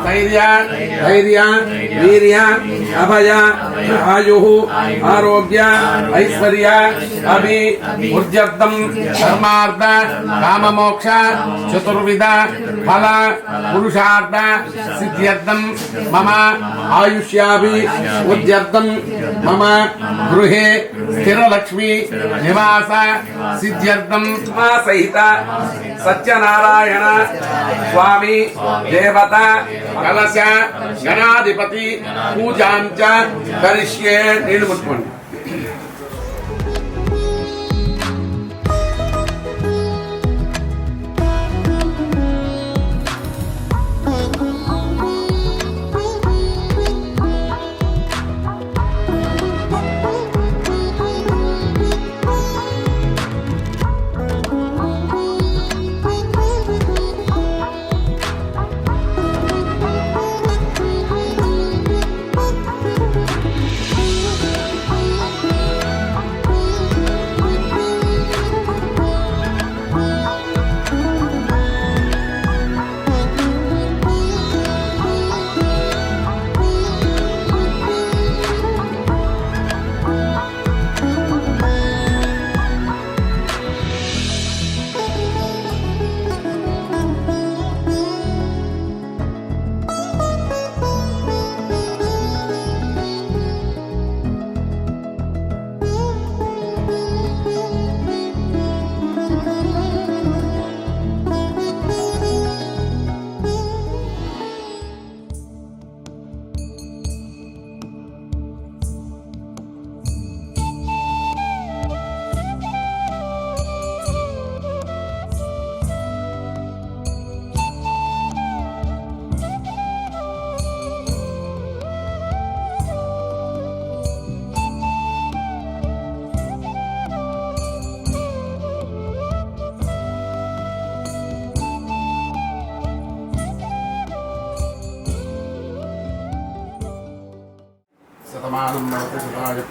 स्थैर्य धैर्य वीर्य अभय आयुः आरोग्य ऐश्वर्य अभि ऊर्जर्दं धर्मार्थ काममोक्ष चतुर्विध फल पुरुषार्थ सिद्ध्यर्थं मम आयुष्याभि ऊर्जर्दं मम गृहे स्थिरलक्ष्मी निवास सिद्ध्यर्थं सहित सत्यनारायण स्वामी देवता कलश गणाधिपति पूजां च करिष्ये नीलमुट्कोंडि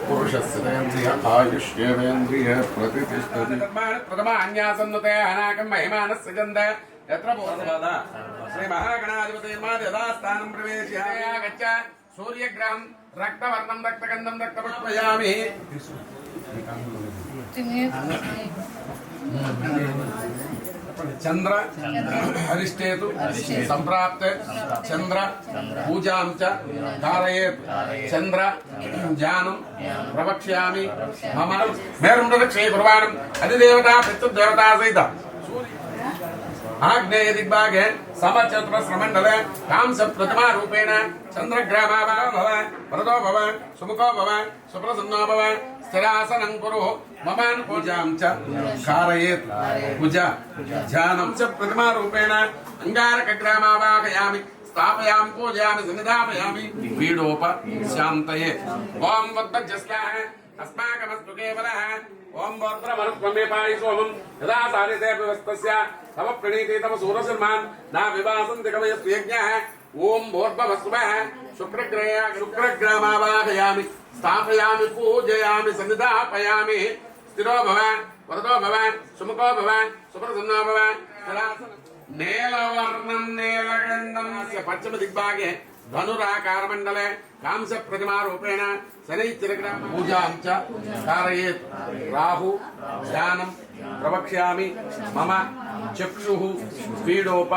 पुरुषस्येन्द्रिय आयुष्येन्द्रिय प्रतिष्ठति प्रथम अन्यासन्नुते अनाकं महिमानस्य गन्ध यत्र बोधवादा श्री महागणाधिपते माद यदा स्थानं प्रवेश्य गच्छ सूर्यग्रहं रक्तवर्णं रक्तगन्धं रक्तपुष्पयामि चंद्र हरिष्ठेतु संप्राप्त चंद्र पूजां च कारयेत् चंद्र ज्ञानं प्रवक्ष्यामि मम मेरुमृदक्षे कुर्वाणम् अधिदेवता पितृदेवता सहित आग्नेय दिग्भागे समचतुरस्रमण्डले कांस प्रतिमा रूपेण चंद्रग्रामा भव वरदो भव सुमुखो भव सुप्रसन्नो भव स्थिरासनं कुरु ममान पूजां च कारयेत् पूजा ध्यानं च प्रतिमा रूपेण अंगारकग्रामावाहयामि स्थापयामि पूजयामि सन्निधापयामि पीडोप शान्तये ओम वक्तजस्याः अस्माकमस्तु केवलः ओम वर्त्रमनुत्वमे पायिसोमं यदा सारिते व्यवस्थस्य तव प्रणीते तव सूरसन्मान ना विवासन्ति कवयस्तु यज्ञः ओम भूर्भुवस्सुवः शुक्रग्रामावाहयामि स्थापयामि पूजयामि सन्निधापयामि स्थिरो भव वरदो भव सुमुखो भव सुप्रसन्नो भव नीलवर्णं नीलगन्धं पश्चिम दिग्भागे धनुराकारमण्डले कांस प्रतिमा रूपेण शनैश्चरग्राम पूजां च कारयेत् राहु ध्यानं प्रवक्ष्यामि मम चक्षुः पीडोप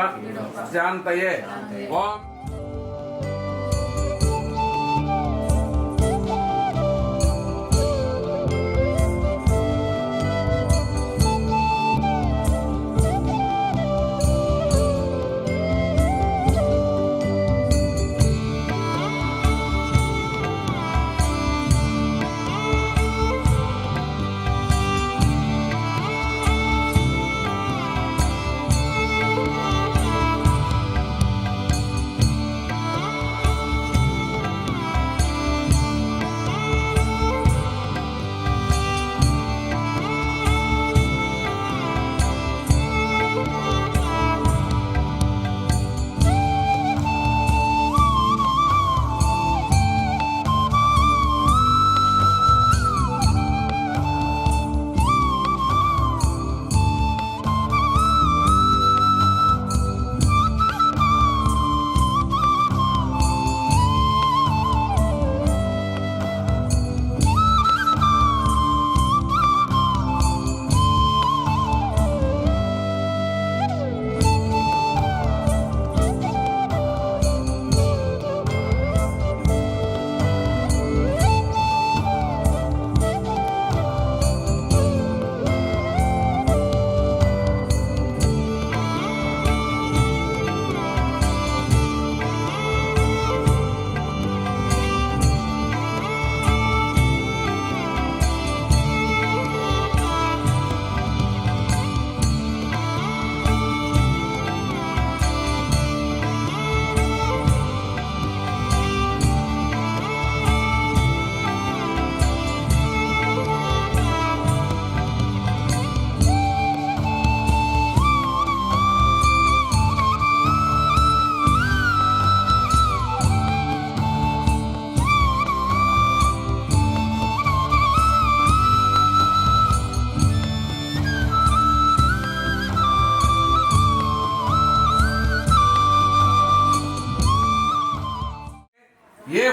शान्तये ओम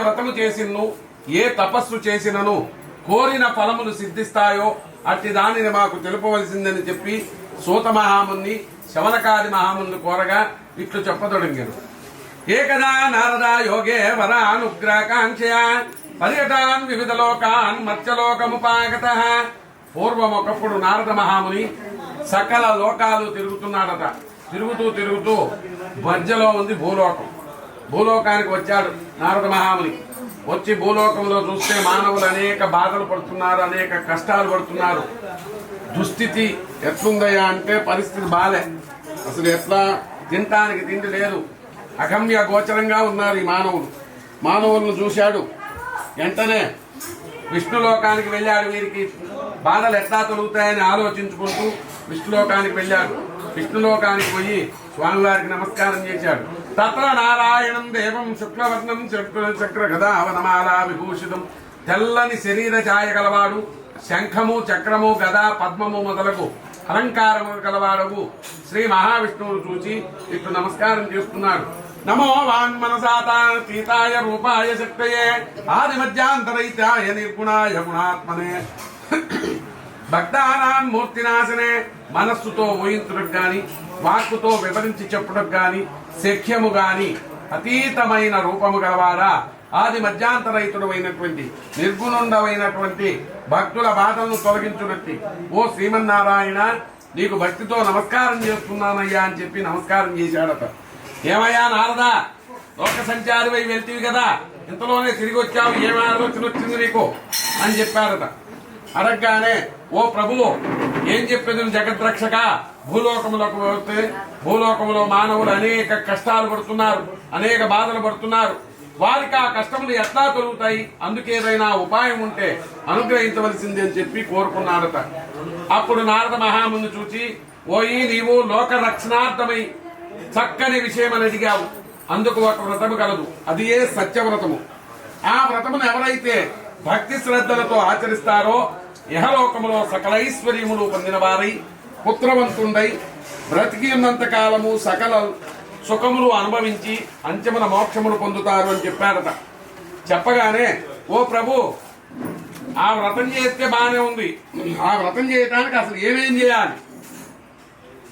వ్రతము చేసినను ఏ తపస్సు చేసినను కోరిన ఫలములు సిద్ధిస్తాయో అట్టి దానిని మాకు తెలుపవలసిందని చెప్పి సూత మహాముని శవనకాది మహాముని కోరగా ఇట్లు చెప్పదొడంగారు. ఏకదా నారదా యోగే వరానుగ్రహకాంక్షయా పర్యటాన్ వివిధ లోకాన్ మత్స్యలోకముపాగతః. పూర్వం ఒకప్పుడు నారద మహాముని సకల లోకాలు తిరుగుతున్నాడట. తిరుగుతూ మధ్యలో ఉంది భూలోకం. భూలోకానికి వచ్చాడు నారద మహాముని. వచ్చి భూలోకంలో చూస్తే మానవులు అనేక బాధలు పడుతున్నారు, అనేక కష్టాలు పడుతున్నారు. దుస్థితి ఎట్లుందయ్యా అంటే పరిస్థితి బాలే. అసలు ఎట్లా తినటానికి తిండి లేదు, అగమ్య గోచరంగా ఉన్నారు ఈ మానవులను చూశాడు. వెంటనే విష్ణులోకానికి వెళ్ళాడు. వీరికి బాధలు ఎట్లా తొలుగుతాయని ఆలోచించుకుంటూ విష్ణులోకానికి వెళ్ళాడు. విష్ణులోకానికి పోయి స్వామివారికి నమస్కారం చేశాడు. తత్ర నారాయణం దేవం శుక్లవర్ణం చక్ర గదావనమాలా విభూషితం. తెల్లని శరీర ఛాయ గలవాడు, శంఖము చక్రము గదా పద్మము మొదలగు అలంకారము గలవాడవు శ్రీ మహావిష్ణువును చూచి ఇట్లు నమస్కారం చేస్తున్నాడు. నమో వాన్మనసాతాయ రూపాయ శక్తయే ఆది మధ్యాంతరైతాయ నిర్గుణాయ గుణాత్మనే భక్తానాం మూర్తినాశనే. మనస్సుతో ఊహించుటకు గాని వాక్కుతో వివరించి చెప్పుటకు గాని శక్యము గాని అతీతమైన రూపము గలవాడా, ఆది మధ్యాంతరహితుడు అయినటువంటి నిర్గుణుండవైనటువంటి భక్తుల బాధలను తొలగించునట్టి ఓ శ్రీమన్నారాయణ నీకు భక్తితో నమస్కారం చేస్తున్నానయ్యా అని చెప్పి నమస్కారం చేశాడట. ఏమయ్యా నారదా, లోక సంచారివై వెళ్తీవి కదా, ఇంతలోనే తిరిగి వచ్చావు, ఏమి ఆలోచన వచ్చింది నీకు అని చెప్పారట. అడగగానే ఓ ప్రభువు ఏం చెప్పేది జగద్రక్షక, భూలోకములకు పోతే భూలోకములో మానవులు అనేక కష్టాలు పడుతున్నారు, అనేక బాధలు పడుతున్నారు. వారికి ఆ కష్టములు ఎట్లా తొలుగుతాయి, అందుకేదైనా ఉపాయం ఉంటే అనుగ్రహించవలసింది అని చెప్పి కోరుకున్నాడట. అప్పుడు నారద మహాముని చూచి ఓయి నీవు లోక రక్షణార్థమై చక్కని విషయం అని అడిగావు. అందుకు ఒక వ్రతము కలదు, అది ఏ సత్యవ్రతము. ఆ వ్రతమును ఎవరైతే భక్తి శ్రద్ధలతో ఆచరిస్తారో ఇహలోకములో సకలైశ్వర్యములు పొందిన వారై పుత్రవంతుండై బ్రతికి ఉన్నంత కాలము సకల సుఖములు అనుభవించి అంచమున మోక్షములు పొందుతారు అని చెప్పారట. చెప్పగానే ఓ ప్రభు ఆ వ్రతం చేస్తే బానే ఉంది, ఆ వ్రతం చేయటానికి అసలు ఏమేం చేయాలి?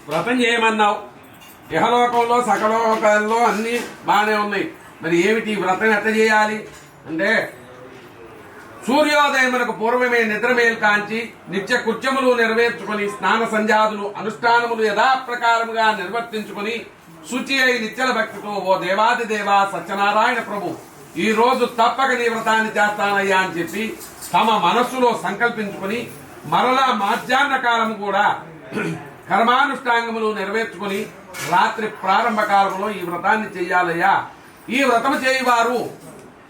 వ్రతం చేయమన్నావు, ఇహలోకంలో సకలోకాల్లో అన్ని బానే ఉన్నాయి, మరి ఏమిటి వ్రతం ఎట్లా చేయాలి అంటే సూర్యోదయమునకు పూర్వమే నిద్రమేలు కాంచి నిత్య కృత్యములు నెరవేర్చుకుని స్నాన సంధ్యాదులు అనుష్ఠానములు యథాప్రకారముగా నిర్వర్తించుకుని శుచి అయి నిత్యల భక్తితో ఓ దేవాది దేవా సత్యనారాయణ ప్రభు ఈ రోజు తప్పక నీ వ్రతాన్ని చేస్తానయ్యా అని చెప్పి తమ మనస్సులో సంకల్పించుకుని మరలా మధ్యాహ్న కాలం కూడా కర్మానుష్ఠాంగములు నెరవేర్చుకుని రాత్రి ప్రారంభ కాలంలో ఈ వ్రతాన్ని చెయ్యాలయ్యా. ఈ వ్రతము చేయవారు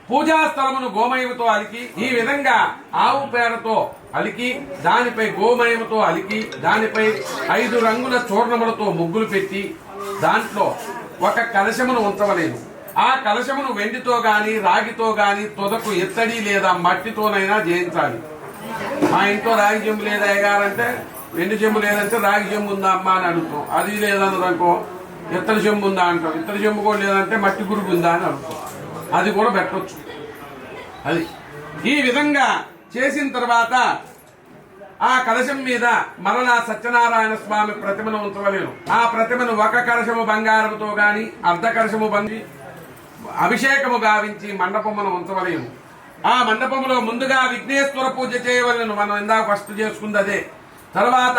పూజా స్థలమును గోమయముతో అలికి, ఈ విధంగా ఆవు పేడతో అలికి, దానిపై గోమయముతో అలికి, దానిపై 5 రంగుల చూర్ణములతో ముగ్గులు పెట్టి దాంట్లో ఒక కలశమును ఉంచవలేదు. ఆ కలశమును వెండితో గాని రాగితో గాని తొదకు ఎత్తడి లేదా మట్టితోనైనా చేయించాలి. మా ఇంట్లో రాగి చెంబు లేదా అయ్యగారంటే వెండి చెంబు లేదంటే రాగి చెంబు ఉందా అమ్మా అని అడుగుతాం. అది లేదనుకో ఇత్తడి చెంబు ఉందా అంటాం. ఇత్తడి చెంబు కూడా లేదంటే మట్టి గురుగు ఉందా అని అడుగుతాం. అది కూడా పెట్టవచ్చు. అది ఈ విధంగా చేసిన తర్వాత ఆ కలశం మీద మరలా సత్యనారాయణ స్వామి ప్రతిమను ఉంచవలేను. ఆ ప్రతిమను ఒక కలశము బంగారముతో గాని అర్ధ కలశము బంగి అభిషేకము గావించి మండపమును ఉంచవలేను. ఆ మండపములో ముందుగా విఘ్నేశ్వర పూజ చేయవలను. మనం ఇందాక ఫస్ట్ చేసుకుంది అదే. తర్వాత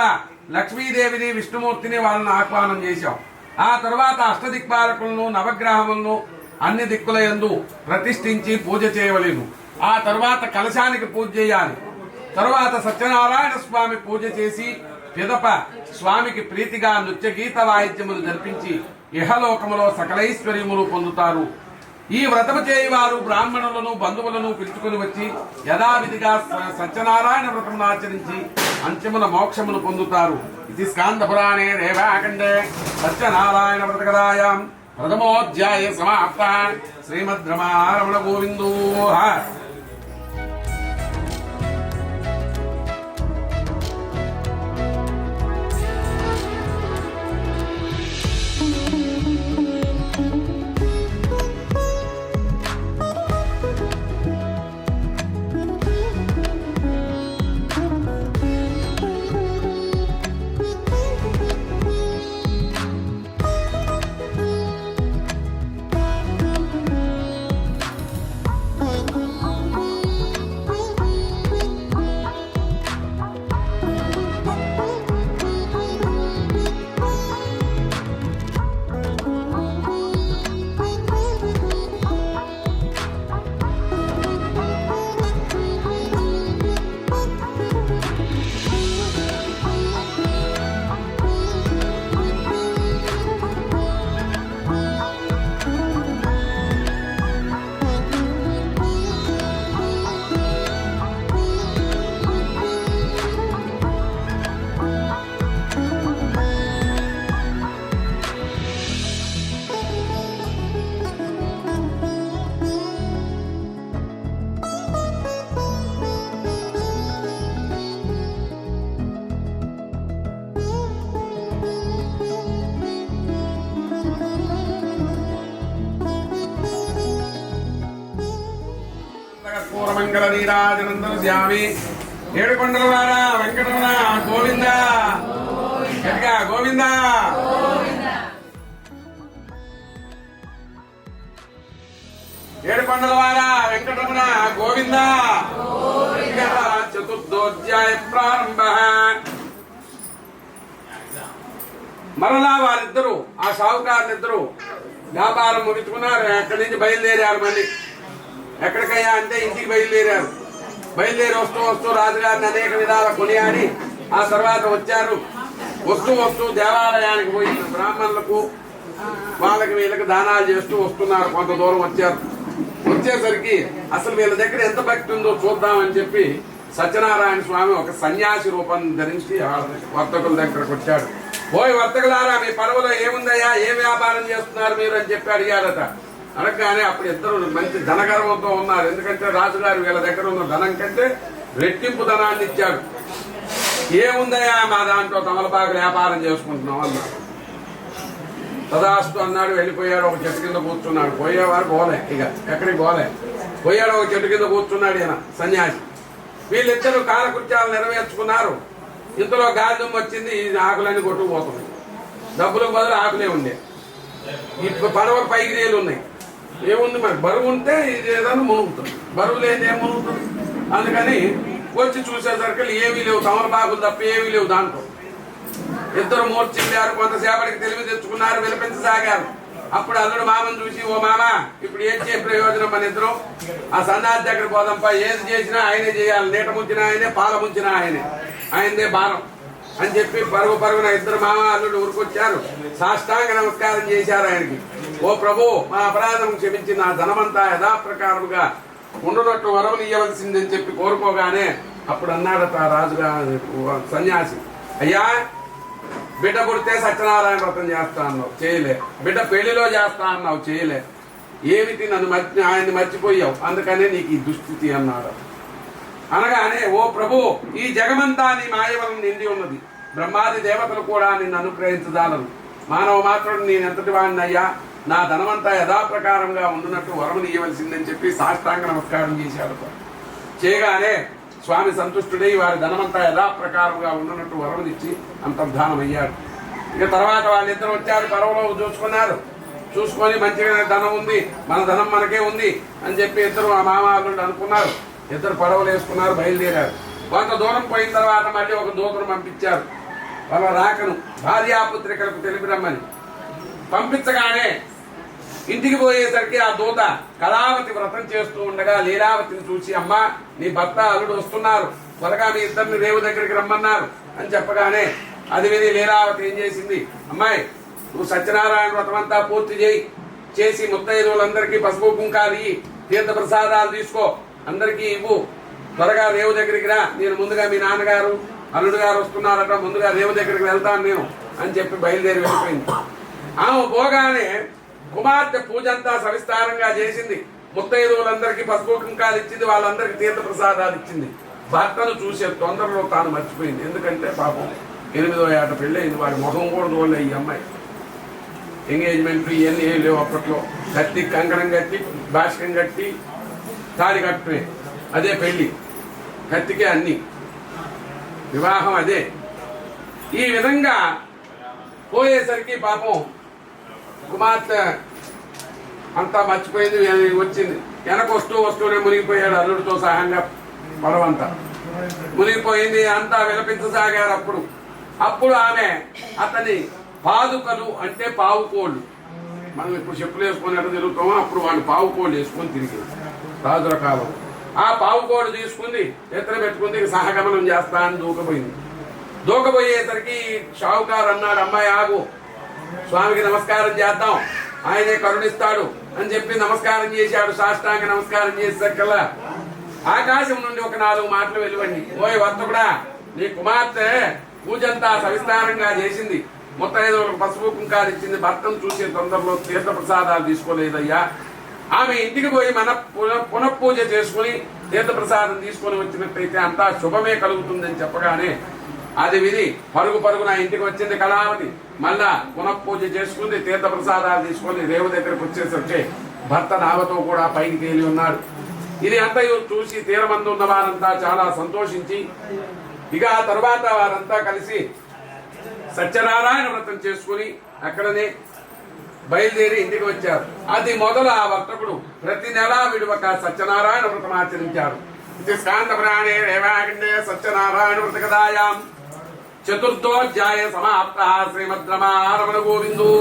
లక్ష్మీదేవిని విష్ణుమూర్తిని వాళ్ళని ఆహ్వానం చేశాం. ఆ తర్వాత అష్టదిక్పాలకులను నవగ్రహములను అన్ని దిక్కుల యందు ప్రతిష్ఠించి పూజ చేయవలేను. ఆ తర్వాత కలశానికి పూజ చేయాలి. తరువాత సత్యనారాయణ స్వామి పూజ చేసి పిదప స్వామికి ప్రీతిగా నృత్య గీత వాయిద్యములు జరిపించి ఇహలోకములో సకలైశ్వర్యములు పొందుతారు. ఈ వ్రతము చేయవారు బ్రాహ్మణులను బంధువులను పిలుచుకుని వచ్చి యథావిధిగా సత్యనారాయణ వ్రతమును ఆచరించి అంతిమున మోక్షమును పొందుతారు. ఇది స్కాంద పురాణే రేవాఖండే సత్యనారాయణ వ్రతకథాయాం ప్రథమోధ్యాయ సమాప్త. శ్రీమద్ రమణ గోవిందో. మంగళ నీరాజనందన స్వామి ఏడుకొండల వార వెంకటరమణ గోవింద గోవింద ఏడుకొండల వార వెంకటరమణ గోవింద చతుర్థోధ్యాయ ప్రారంభ. మరలా వారిద్దరూ ఆ షావుకారులిద్దరూ వ్యాపారం ముగించుకున్నారు. ఎక్కడి నుంచి బయలుదేరారు. మళ్ళీ ఎక్కడికయ్యా అంటే ఇంటికి బయలుదేరారు. బయలుదేరి వస్తూ వస్తూ రాజుగారిని అనేక విధాల కొనియాడి ఆ తర్వాత వచ్చారు. వస్తూ వస్తూ దేవాలయానికి పోయి బ్రాహ్మణులకు వాళ్ళకి వీళ్ళకి దానాలు చేస్తూ వస్తున్నారు. కొంత దూరం వచ్చారు. వచ్చేసరికి అసలు వీళ్ళ దగ్గర ఎంత భక్తి ఉందో చూద్దామని చెప్పి సత్యనారాయణ స్వామి ఒక సన్యాసి రూపం ధరించి వర్తకుల దగ్గరకు వచ్చాడు. పోయి వర్తకులారా మీ పడవలో ఏముందయ్యా, ఏ వ్యాపారం చేస్తున్నారు మీరు అని చెప్పి అడిగాడట. అనగానే అప్పుడు ఇద్దరు మంచి ధనగర్వంతో ఉన్నారు. ఎందుకంటే రాజుగారు వీళ్ళ దగ్గర ఉన్న ధనం కంటే రెట్టింపు ధనాన్ని ఇచ్చాడు. ఏముందయ్యా మా దాంట్లో తమలపాకు వ్యాపారం చేసుకుంటున్నాం అన్నాడు. తదాస్తు అన్నాడు. వెళ్ళిపోయాడు. ఒక చెట్టు కింద కూర్చున్నాడు. పోయేవారు గోలే, ఇక ఎక్కడికి గోలే. పోయాడు. ఒక చెట్టు కింద కూర్చున్నాడు ఈయన సన్యాసి. వీళ్ళిద్దరూ కాలకృత్యాలు నెరవేర్చుకున్నారు. ఇంతలో గాలిదుమ్మ వచ్చింది. ఈ ఆకులన్నీ కొట్టుకుపోతుంది. డబ్బులకు బదులు ఆకులే ఉండే. ఇప్పుడు పడవ పైకి నీళ్ళు ఉన్నాయి. ఏముంది మరి బరువు ఉంటే ఇది ఏదైనా మునుగుతుంది, బరువు లేని ఏం మునుగుతుంది. అందుకని వచ్చి చూసేసరికి ఏమీ లేవు, తమలపాకులు తప్ప ఏమీ లేవు దాంట్లో. ఇద్దరు మూర్చిల్లారు. కొంతసేపటికి తెలివి తెచ్చుకున్నారు. విలపించసాగారు. అప్పుడు అల్లుడు మామను చూసి, ఓ మామ ఇప్పుడు ఏం చేయ ప్రయోజనం, మన ఇద్దరం ఆ సన్నాసి దగ్గర పోదాంపా. ఏది చేసినా ఆయనే చేయాలి. నీట ముంచినా ఆయనే, పాల ముంచినా ఆయనే, ఆయనదే భారం అని చెప్పి పరుగున ఇద్దరు మామ అల్లుడు ఊరుకొచ్చారు. సాష్టాంగ నమస్కారం చేశారు ఆయనకి. ఓ ప్రభు, మా అపరాధం క్షమించి నా ధనమంతా యథాప్రకారముగా ఉండునట్టు వరములు ఇయ్యవలసిందని చెప్పి కోరుకోగానే అప్పుడు అన్నాడట రాజుగా సన్యాసి, అయ్యా బిడ్డ పుడితే సత్యనారాయణ వ్రతం చేస్తా అన్నావు, చేయలే. బిడ్డ పెళ్లిలో చేస్తా అన్నావు, చేయలే. ఏమిటి నన్ను ఆయన్ని మర్చిపోయావు, అందుకనే నీకు ఈ దుస్థితి అన్నాడు. అనగానే, ఓ ప్రభు, ఈ జగమంతా నీ మాయవరం నిండి ఉన్నది. బ్రహ్మాది దేవతలు కూడా నిన్ను అనుగ్రహించదాలను. మానవ మాత్రుడు నేనెంతటి వాడిని అయ్యా, నా ధనమంతా యథాప్రకారంగా ఉండునట్టు వరములు ఇవ్వవలసిందని చెప్పి సాష్టాంగ నమస్కారం చేశాడు. చేయగానే స్వామి సంతుష్టుడై వారి ధనమంతా యథాప్రకారంగా ఉండునట్టు వరములిచ్చి అంతర్ధానం అయ్యాడు. ఇక తర్వాత వాళ్ళిద్దరు వచ్చారు. పరవలో చూసుకున్నారు. చూసుకొని మంచిగా ధనం ఉంది, మన ధనం మనకే ఉంది అని చెప్పి ఇద్దరు ఆ మామాలు అనుకున్నారు. ఇద్దరు పడవలు వేసుకున్నారు, బయలుదేరారు. కొంత దూరం పోయిన తర్వాత మళ్ళీ ఒక దూతను పంపించారు. వాళ్ళ రాకను భార్యాపుత్రికలకు తెలిపి రమ్మని పంపించగానే ఇంటికి పోయేసరికి ఆ దూత కళావతి వ్రతం చేస్తూ ఉండగా లీలావతిని చూసి, అమ్మా నీ భర్త అల్లుడు వస్తున్నారు, త్వరగా మీ ఇద్దరిని రేవు దగ్గరికి రమ్మన్నారు అని చెప్పగానే అది విని లీలావతి ఏం చేసింది, అమ్మాయి నువ్వు సత్యనారాయణ వ్రతం అంతా పూర్తి చేసి ముత్తైదువులందరికీ పసుపు కుంకాలు తీర్థ ప్రసాదాలు తీసుకో, అందరికీ ఇవ్వు, త్వరగా రేవు దగ్గరికి రా, నేను ముందుగా మీ నాన్నగారు అల్లుడు గారు వస్తున్నారట, ముందుగా రేవు దగ్గరికి వెళ్తాను నేను అని చెప్పి బయలుదేరి వెళ్ళిపోయింది. ఆమె పోగానే కుమార్తె పూజ అంతా సవిస్తారంగా చేసింది. ముత్తైదువులందరికీ పసుపు కుంకాలు ఇచ్చింది, వాళ్ళందరికీ తీర్థ ప్రసాదాలు ఇచ్చింది. భర్తను చూసే తొందరలో తాను మర్చిపోయింది. ఎందుకంటే పాపం 8వ ఏట పెళ్ళి అయింది. వాడి ముఖం కూడా చూడలే ఈ అమ్మాయి. ఎంగేజ్మెంట్లు ఇవన్నీ ఏం లేవు అప్పట్లో. కత్తి కంకణం కట్టి భాషకం కట్టి తాడి కట్టమే, అదే పెళ్లి. కత్తికే అన్ని, వివాహం అదే. ఈ విధంగా పోయేసరికి పాపం కుమార్తె అంతా మర్చిపోయింది. వచ్చింది వెనక వస్తూనే మునిగిపోయాడు అల్లుడితో సహంగా. పడవంతా మునిగిపోయింది. అంతా విలపించసాగారు. అప్పుడు ఆమె అతని పాదుకలు అంటే పావుకోళ్ళు, మనం ఇప్పుడు చెప్పులు వేసుకొని ఎట్లా తిరుగుతామో అప్పుడు వాళ్ళు పావుకోళ్ళు వేసుకొని తిరిగి రాజుల కాలం. ఆ పావుకోడు తీసుకుంది, ఎత్తున పెట్టుకుంది, సహగమనం చేస్తా అని దూకపోయింది. దూకపోయేసరికి షావుకారు అన్నాడు, అమ్మాయి ఆగు, స్వామికి నమస్కారం చేద్దాం, ఆయనే కరుణిస్తాడు అని చెప్పి నమస్కారం చేశాడు. సాష్టాంగ నమస్కారం చేసేసరికల్లా ఆకాశం నుండి ఒక 4 మాటలు వెలువండి, ఓయ్ వర్తకుడా, నీ కుమార్తె పూజంతా సవిస్తారంగా చేసింది, ముత్తైదువులకు పసుపు కుంకాలు ఇచ్చింది, భర్తను చూసే తొందరలో తీర్థ ప్రసాదాలు తీసుకోలేదయ్యా. ఆమె ఇంటికి పోయి మన పునఃపూజ చేసుకుని తీర్థ ప్రసాదం తీసుకొని వచ్చినట్టయితే అంతా శుభమే కలుగుతుందని చెప్పగానే అది విని పరుగున ఇంటికి వచ్చింది కళావతి. మళ్ళా పునఃపూజ చేసుకుంది, తీర్థ ప్రసాదాలు తీసుకొని రేవు దగ్గరకు వచ్చేసరికి భర్త నావతో కూడా పైకి తేలి ఉన్నాడు. ఇది అంతయు చూసి తీరమందు ఉన్న వారంతా చాలా సంతోషించి ఇక ఆ తరువాత వారంతా కలిసి సత్యనారాయణ వ్రతం చేసుకుని అక్కడనే బయలుదేరి ఇంటికి వచ్చారు. అది మొదలు ఆ వర్తకుడు ప్రతి నెలా విడువక సత్యనారాయణ వ్రతం ఆచరించారు. స్కాంద పురాణే రేవాఖండే సత్యనారాయణ వ్రత కథాయాం చతుర్థోధ్యాయ సమాప్త. శ్రీమద్ రమణ గోవిందో.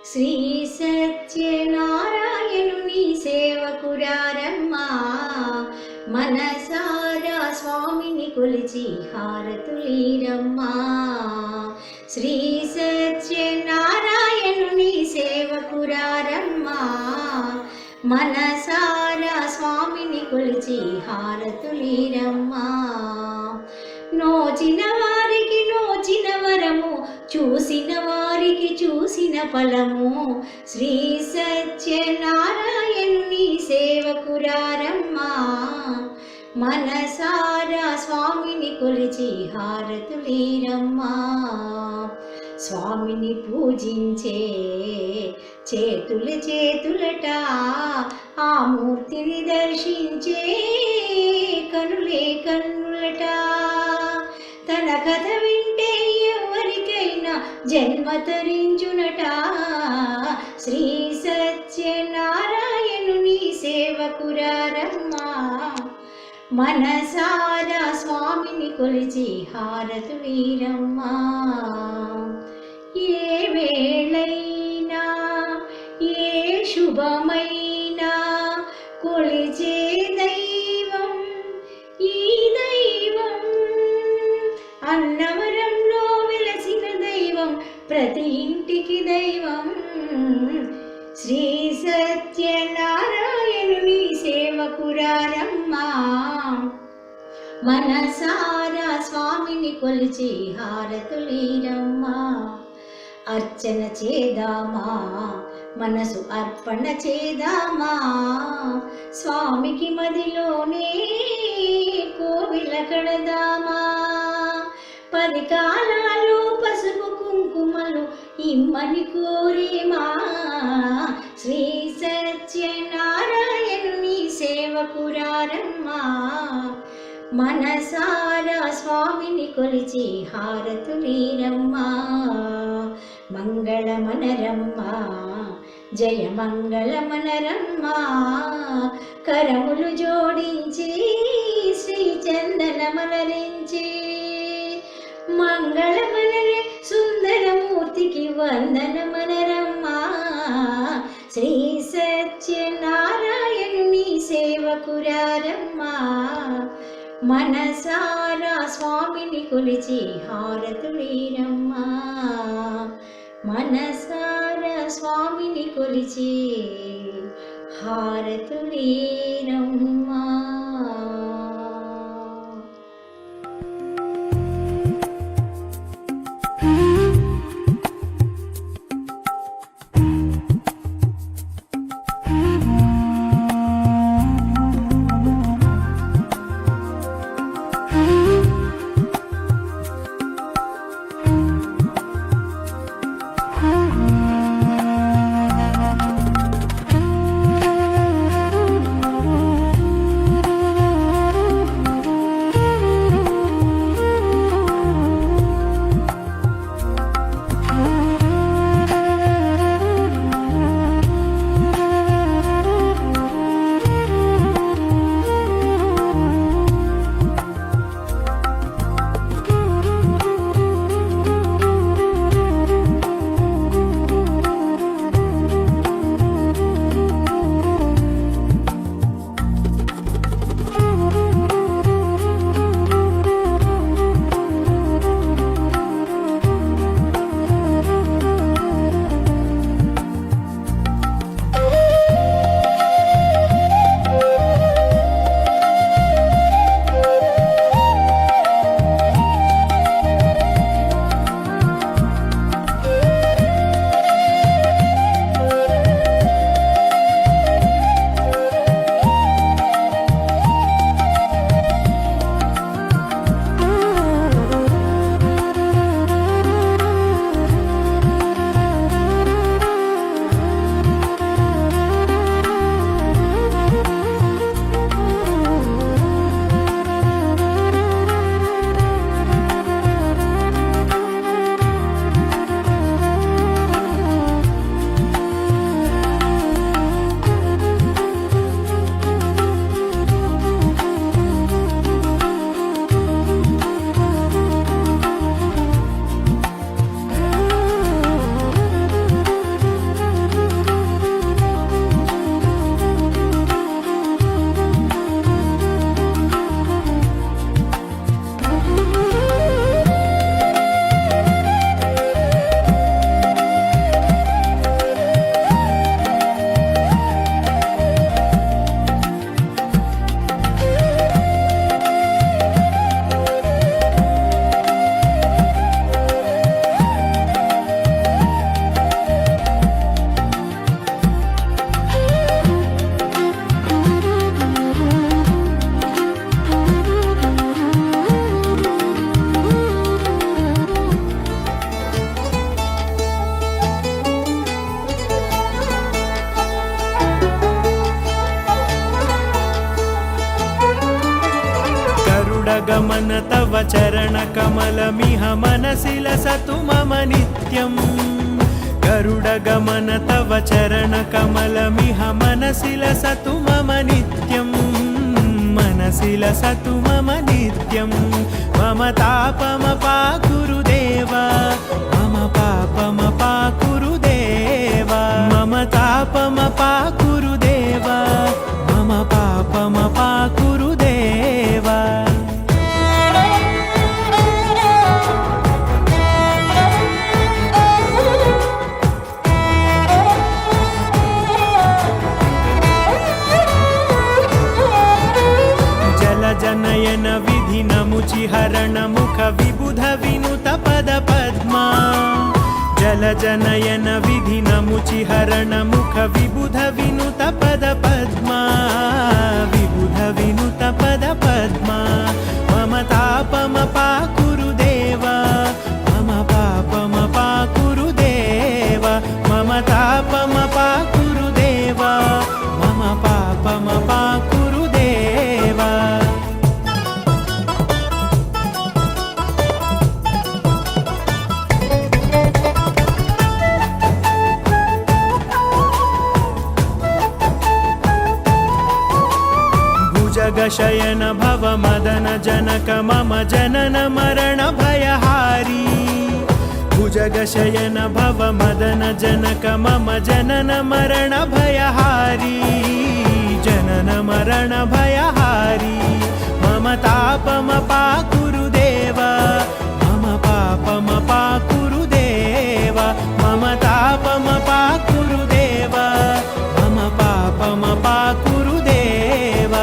శ్రీ సత్యనారాయణుని సేవకురారమ్మా, మనసారా స్వామిని కొలిచి హారతులీరమ్మా. శ్రీ సత్యనారాయణుని సేవకురారమ్మా, మనసారా స్వామిని కొలిచి హారతులీరమ్మా. నోచిన వారికి నోచిన వరము, చూసిన వారికి చూసిన ఫలము. శ్రీ సత్యనారాయణుని సేవకురారమ్మా, మనసారా స్వామిని కొలిచి హారతులీరమ్మా. స్వామిని పూజించే చేతులు చేతులట, ఆ మూర్తిని దర్శించే కనులే కన్నులట. తన కథ వింటే ఎవరికైనా జన్మ తరించునట. శ్రీ సత్యనారాయణుని సేవకురారమ్మా, మనసారా స్వామిని కొలిచి హారతులీరమ్మా. ఏ వేళైనా ఏ శుభమైనా కొలిచే దైవం ఈ దైవం. అన్నవరంలో వెలసిన దైవం, ప్రతి ఇంటికి దైవం. శ్రీ సత్యనారాయణుని సేవకురారమ్మా, మనసారా స్వామిని కొలిచి హారతులీరమ్మా. అర్చన చేదామా, మనసు అర్పణ చేదామా. స్వామికి మదిలోనే కోవిల కడదామా. 10 కాలాలు పసుపు కుంకుమలు ఇమ్మని కోరేమా. శ్రీ సత్యనారాయణుని సేవకురారమ్మా, మనసారా స్వామిని కొలిచి హారతులీరమ్మా. మంగళమనరమ్మా, జయ మంగళమనరమ్మా. కరములు జోడించి శ్రీ చందనమలరించి. మంగళమనరే సుందరమూర్తికి వందనమనరమ్మా. శ్రీ సత్యనారాయణుని సేవకురారమ్మా, మనసారా స్వామిని కొలిచి హారతులీరమ్మా. మనసారా స్వామిని కొలిచి హారతులీరమ్మా. गरुडगमन तव चरणकमलमिह मनसि लसतु मम नित्यम् गरुडगमन तव चरणकमलमिह मनसि लसतु मम नित्यम् मनसि लसतु मम नित्यं मम तापमपाकुरु देव मम पापमपाकुरु देव मम तापमपाकुरु देव मम पापमपाकुरु देव जनयन विधि नमुचिहरण मुख विबुध विनुत पद पद्मा जल जनयन विधि नमुचिहरण मुख विबुध विनुत पद पद्मा विबुध विनुत पद पद्मा मम तापमपाकुरु देव मम पापमपाकुरु देव मम तापमपाकुरु देव मम पापमपाकुरु देव जगशयन भव मदन जनक मम जनन मरण भयहारी भुजगशयन भव मदन जनक मम जनन मरण भयहारी जनन मरण भयहारी मम तापमपाकुरु देव मम पापमपाकुरु देव मम तापमपाकुरु देव मम पापमपाकुरु देव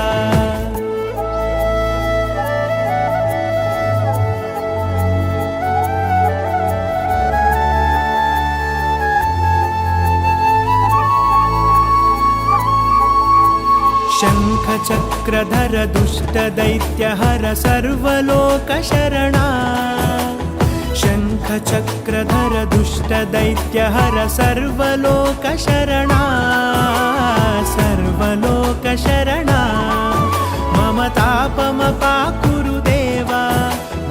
शङ्खचक्रधर दुष्टदैत्यहर सर्वलोकशरणा शङ्खचक्रधर दुष्टदैत्यहर सर्वलोकशरणा सर्वलोकशरणा मम तापमपाकुरु देव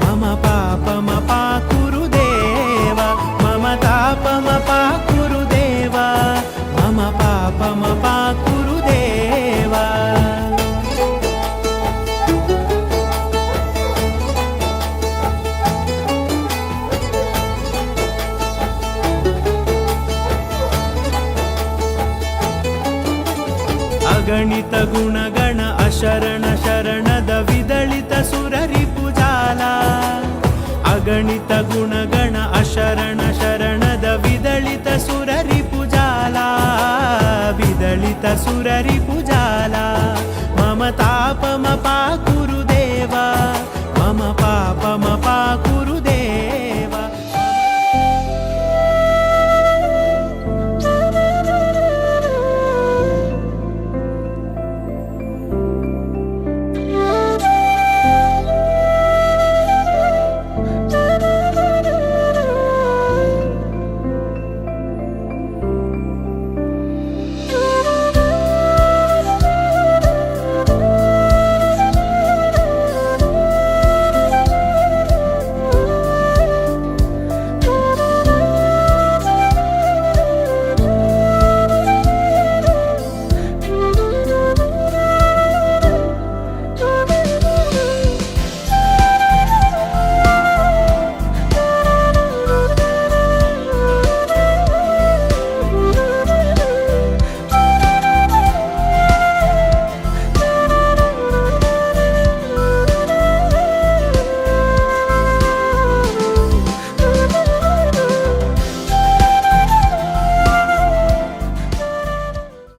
मम पापमपाकुरु देव मम तापमपाकुरु देव मम पापमपाकुरु देव अगणित गुणगण अशरण शरणद विदलित सुररिपुजाला अगणित गुणगण अशरण शरणद विदलित सुररिपुजाला विदलित सुररिपुजाला मम तापम